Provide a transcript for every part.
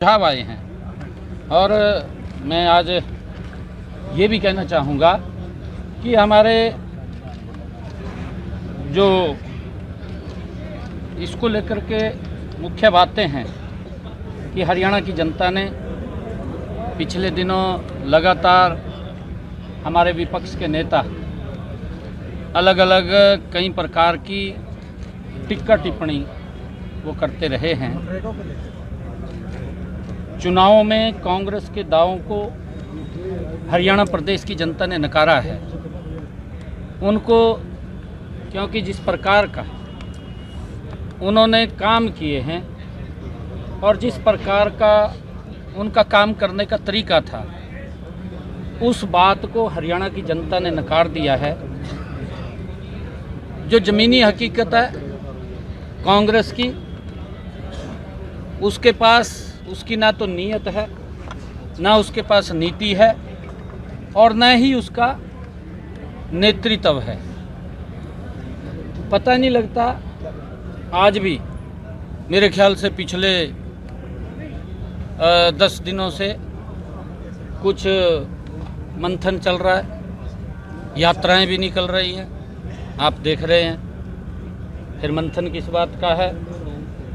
सुझाव आए हैं और मैं आज ये भी कहना चाहूँगा कि हमारे जो इसको लेकर के मुख्य बातें हैं कि हरियाणा की जनता ने पिछले दिनों लगातार हमारे विपक्ष के नेता अलग अलग कई प्रकार की टिक्का टिप्पणी वो करते रहे हैं। चुनावों में कांग्रेस के दावों को हरियाणा प्रदेश की जनता ने नकारा है। उनको क्योंकि जिस प्रकार का उन्होंने काम किए हैं और जिस प्रकार का उनका काम करने का तरीका था, उस बात को हरियाणा की जनता ने नकार दिया है। जो ज़मीनी हकीकत है कांग्रेस की, उसके पास उसकी ना तो नीयत है, ना उसके पास नीति है और न ही उसका नेतृत्व है। पता नहीं लगता, आज भी मेरे ख्याल से पिछले 10 दिनों से कुछ मंथन चल रहा है, यात्राएं भी निकल रही हैं, आप देख रहे हैं। फिर मंथन किस बात का है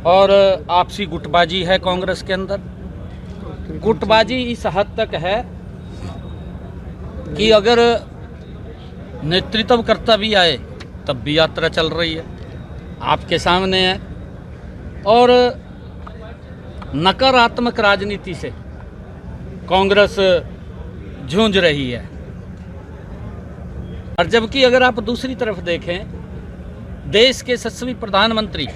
और आपसी गुटबाजी है कांग्रेस के अंदर। गुटबाजी इस हद तक है कि अगर नेतृत्व करता भी आए तब भी यात्रा चल रही है, आपके सामने है। और नकारात्मक राजनीति से कांग्रेस जूझ रही है। और जबकि अगर आप दूसरी तरफ देखें, देश के यशस्वी प्रधानमंत्री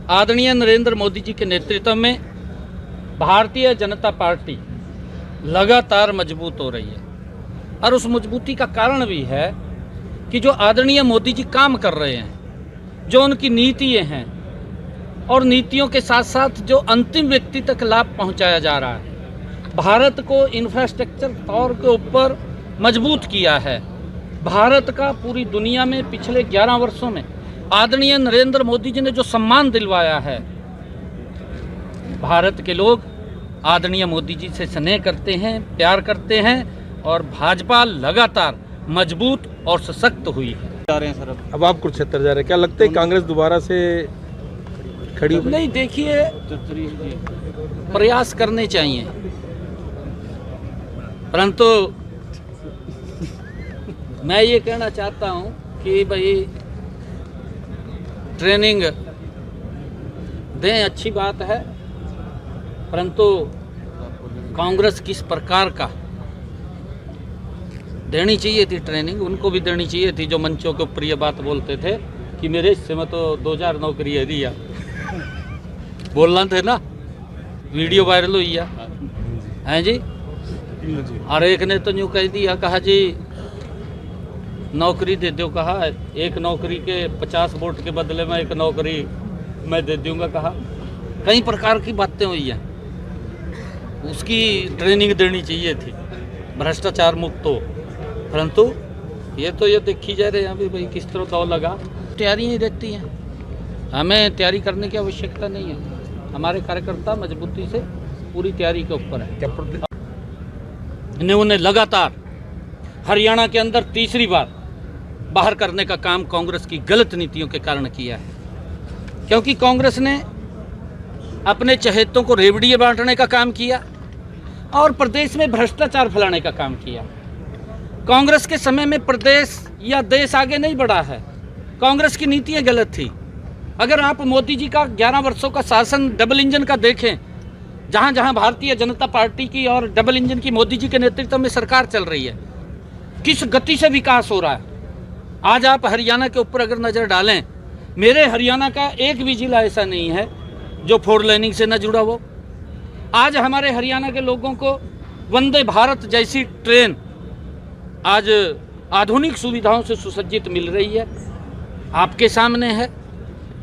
आदरणीय नरेंद्र मोदी जी के नेतृत्व में भारतीय जनता पार्टी लगातार मजबूत हो रही है। और उस मजबूती का कारण भी है कि जो आदरणीय मोदी जी काम कर रहे हैं, जो उनकी नीतियाँ हैं और नीतियों के साथ साथ जो अंतिम व्यक्ति तक लाभ पहुंचाया जा रहा है। भारत को इंफ्रास्ट्रक्चर तौर के ऊपर मजबूत किया है। भारत का पूरी दुनिया में पिछले 11 वर्षों में आदरणीय नरेंद्र मोदी जी ने जो सम्मान दिलवाया है, भारत के लोग आदरणीय मोदी जी से स्नेह करते हैं, प्यार करते हैं और भाजपा लगातार मजबूत और सशक्त हुई है। जा रहे हैं सर, अब आप कुरुक्षेत्र जा रहे हैं, क्या लगता है कांग्रेस दोबारा से खड़ी हो? नहीं, देखिए, प्रयास करने चाहिए, परंतु मैं ये कहना चाहता हूँ कि भाई ट्रेनिंग दें, अच्छी बात है, परंतु कांग्रेस किस प्रकार का देनी चाहिए थी ट्रेनिंग, उनको भी देनी चाहिए थी जो मंचों के ऊपर ये बात बोलते थे कि मेरे हिस्से में तो 2000 नौकरी है दिया। बोलना थे ना, वीडियो वायरल हुई है जी। और एक ने तो यूँ कह दिया, कहा जी नौकरी दे दो, कहा एक नौकरी के 50 वोट के बदले में एक नौकरी मैं दे दूंगा, कहा। कई प्रकार की बातें हुई हैं, उसकी ट्रेनिंग देनी चाहिए थी, भ्रष्टाचार मुक्त हो। परंतु ये देखी जा रही है अभी भाई किस तरह दाव लगा। तैयारियाँ ही रहती हैं, हमें तैयारी करने की आवश्यकता नहीं है। हमारे कार्यकर्ता मजबूती से पूरी तैयारी के ऊपर है। उन्हें लगातार हरियाणा के अंदर तीसरी बार बाहर करने का काम कांग्रेस की गलत नीतियों के कारण किया है, क्योंकि कांग्रेस ने अपने चहेतों को रेवड़ियाँ बांटने का काम किया और प्रदेश में भ्रष्टाचार फैलाने का काम किया। कांग्रेस के समय में प्रदेश या देश आगे नहीं बढ़ा है, कांग्रेस की नीतियाँ गलत थी। अगर आप मोदी जी का 11 वर्षों का शासन डबल इंजन का देखें, जहाँ जहाँ भारतीय जनता पार्टी की और डबल इंजन की मोदी जी के नेतृत्व में सरकार चल रही है, किस गति से विकास हो रहा है। आज आप हरियाणा के ऊपर अगर नज़र डालें, मेरे हरियाणा का एक भी जिला ऐसा नहीं है जो 4 लेनिंग से न जुड़ा हो। आज हमारे हरियाणा के लोगों को वंदे भारत जैसी ट्रेन आज आधुनिक सुविधाओं से सुसज्जित मिल रही है, आपके सामने है।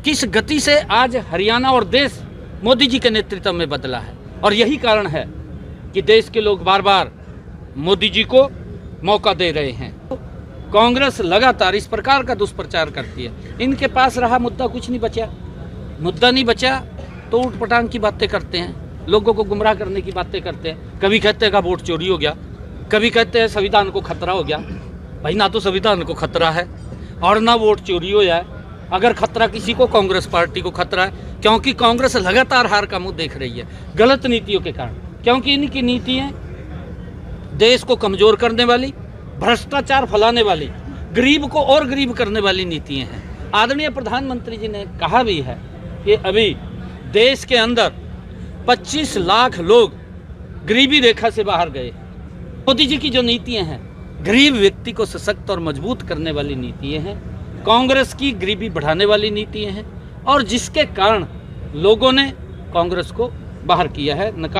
किस गति से आज हरियाणा और देश मोदी जी के नेतृत्व में बदला है, और यही कारण है कि देश के लोग बार बार मोदी जी को मौका दे रहे हैं। कांग्रेस लगातार इस प्रकार का दुष्प्रचार करती है। इनके पास रहा मुद्दा कुछ नहीं बचा, मुद्दा नहीं बचा तो उठपटांग की बातें करते हैं। लोगों को गुमराह करने की बातें करते हैं। कभी कहते हैं कि वोट चोरी हो गया, कभी कहते हैं संविधान को खतरा हो गया। भाई ना तो संविधान को खतरा है और ना वोट चोरी हो जाए। अगर खतरा किसी को, कांग्रेस पार्टी को खतरा है, क्योंकि कांग्रेस लगातार हार का मुंह देख रही है गलत नीतियों के कारण। क्योंकि इनकी नीतियाँ देश को कमज़ोर करने वाली, भ्रष्टाचार फैलाने वाली, गरीब को और गरीब करने वाली नीतियाँ हैं। आदरणीय प्रधानमंत्री जी ने कहा भी है कि अभी देश के अंदर 25 लाख लोग गरीबी रेखा से बाहर गए। मोदी जी की जो नीतियाँ हैं गरीब व्यक्ति को सशक्त और मजबूत करने वाली नीतियाँ हैं। कांग्रेस की गरीबी बढ़ाने वाली नीतियाँ हैं और जिसके कारण लोगों ने कांग्रेस को बाहर किया है।